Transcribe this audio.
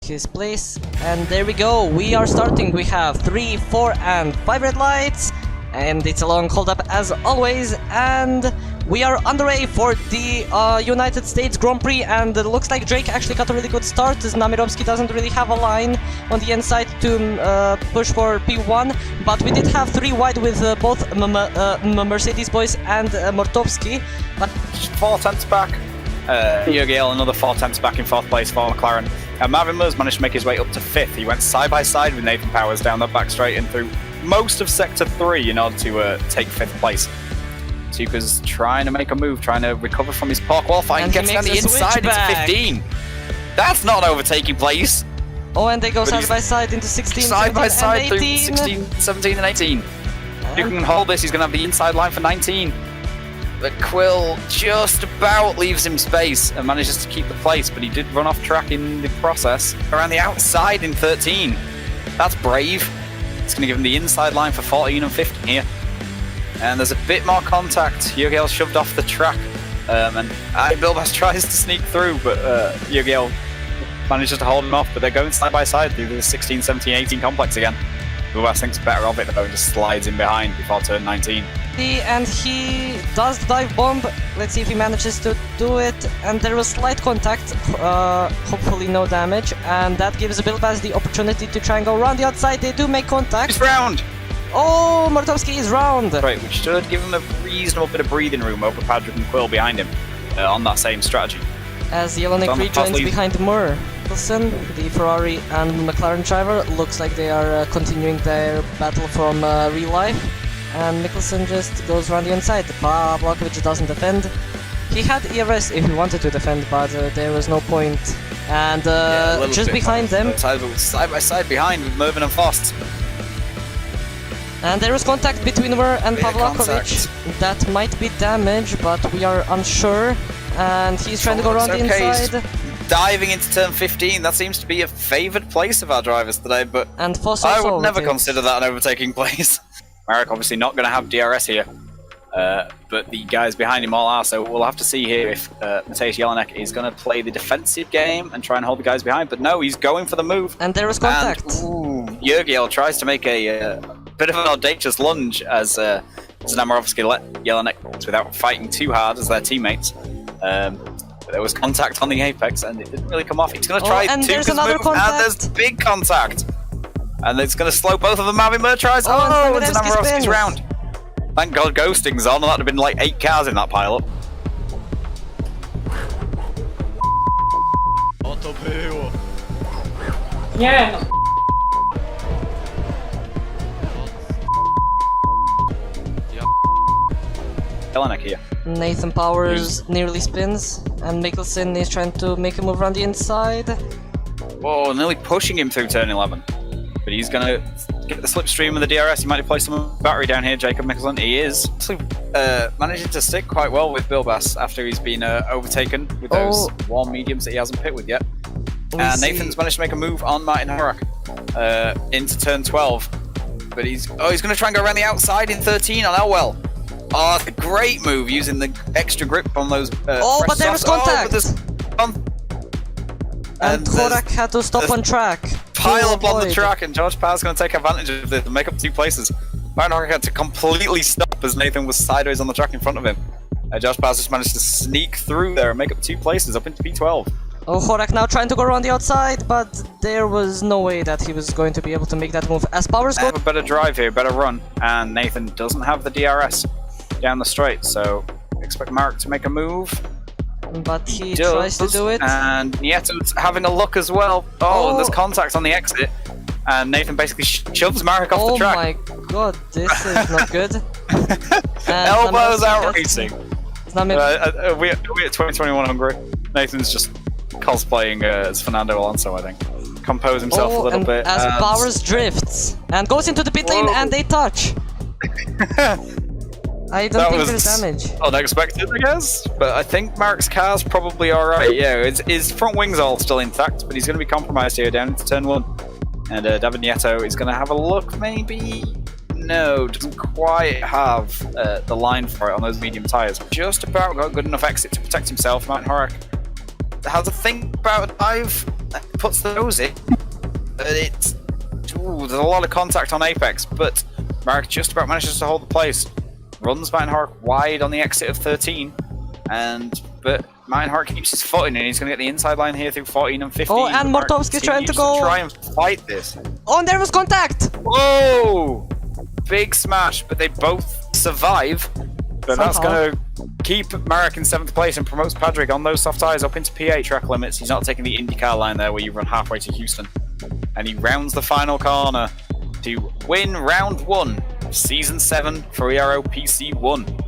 his place. And there we go, we are starting. We have 3, 4 and 5 red lights, and it's a long hold up as always, and we are underway for the United States Grand Prix, and it looks like Drake actually got a really good start as Znamirowski doesn't really have a line on the inside to push for P1, but we did have 3 wide with both Mercedes boys and Mortowski. But 4 tenths back. Jürgen another 4 tenths back in 4th place for McLaren. Marvin Mers managed to make his way up to 5th. He went side by side with Nathan Powers down the back straight and through most of Sector 3 in order to take 5th place. Tuka's trying to make a move, trying to recover from his poor qualifying, and gets down the inside into 15. That's not overtaking place. Oh, and they go side by side into 16, side 17, by side and through 18. 16, 17 and 18. You can hold this, he's going to have the inside line for 19. But Quill just about leaves him space and manages to keep the place, but he did run off track in the process around the outside in 13. That's brave. It's going to give him the inside line for 14 and 15 here. And there's a bit more contact. Jürgen shoved off the track, and Bilbas tries to sneak through, but Jürgen manages to hold him off. But they're going side by side through the 16, 17, 18 complex again. Bilbas thinks better of it though and just slides in behind before turn 19. And he does the dive bomb. Let's see if he manages to do it. And there was slight contact, hopefully no damage, and that gives Bilbas the opportunity to try and go around the outside. They do make contact. He's round. Oh, Mortowski is round! Right, which should give him a reasonable bit of breathing room over Patrick and Quill behind him on that same strategy. As Jelinek rejoins behind Moore. Wilson, the Ferrari and McLaren driver, looks like they are continuing their battle from real life. And Mikkelsen just goes around the inside. Vlahovic doesn't defend. He had ERS if he wanted to defend, but there was no point. And just behind them... Side by side behind with Mervin and Fost. And there is contact between Ver and Pavlakovic. That might be damage, but we are unsure. And he's trying to go around the inside. He's diving into turn 15. That seems to be a favoured place of our drivers today, but and I would never consider that an overtaking place. Marek obviously not going to have DRS here, but the guys behind him all are, so we'll have to see here if Mateusz Jelinek is going to play the defensive game and try and hold the guys behind, but no, he's going for the move. And there is contact. And Jürgen tries to make a bit of an audacious lunge as Znamirowski let Jelinek without fighting too hard as their teammates. But there was contact on the apex and it didn't really come off. He's going to try and there's Tuka's another move, contact. and there's big contact. And it's going to slow both of them. Marvin Mur tries. Oh, and Znamirowski's round. Thank God ghosting's on, and that would have been like 8 cars in that pile-up. Nie! Jelinek here. Nathan Powers nearly spins, and Mikkelsen is trying to make a move around the inside. Whoa, nearly pushing him through turn 11. But he's going to get the slipstream of the DRS. He might have placed some battery down here, Jacob Mikkelsen. He is. Actually, managing to stick quite well with Bilbas after he's been overtaken with those warm mediums that he hasn't pit with yet. And Nathan's managed to make a move on Martin Horak into turn 12. But he's going to try and go around the outside in 13 on Elwell. Oh, that's a great move using the extra grip on those. But there was contact! And Horak had to stop on track. Pile up on the track, and George Powell's going to take advantage of this and make up 2 places. Martin Horak had to completely stop as Nathan was sideways on the track in front of him. George Powell just managed to sneak through there and make up 2 places up into P12. Oh, Horak now trying to go around the outside, but there was no way that he was going to be able to make that move. As Powers go... Have a better drive here, better run, and Nathan doesn't have the DRS down the straight, so expect Marek to make a move. But he tries to do it. And Nieto's having a look as well. And there's contact on the exit. And Nathan basically shoves Marek off the track. Oh my god, this is not good. Elbows out racing. We're at 2021 Hungary. Nathan's just cosplaying as Fernando Alonso, I think. Compose himself a little bit. As Powers drifts and goes into the pit lane and they touch. I don't think there's damage. Unexpected, I guess, but I think Marek's car's probably alright. Yeah, his front wing's all still intact, but he's going to be compromised here down into turn 1. And David Nieto is going to have a look, maybe? No, doesn't quite have the line for it on those medium tyres. Just about got good enough exit to protect himself. Martin Horak has a think about a dive. puts the nose in, but it's... Ooh, there's a lot of contact on Apex, but Marek just about manages to hold the place. Runs Meinhardt wide on the exit of 13, but Meinhardt keeps his footing, and he's going to get the inside line here through 14 and 15. Oh, and Mortovski's trying to go... try and fight this. Oh, and there was contact! Whoa! Big smash, but they both survive. But that's going to keep Marek in 7th place and promotes Patrick on those soft tires up into P8 track limits. He's not taking the IndyCar line there where you run halfway to Houston. And he rounds the final corner to win round 1 of Season 7 for ERO PC1.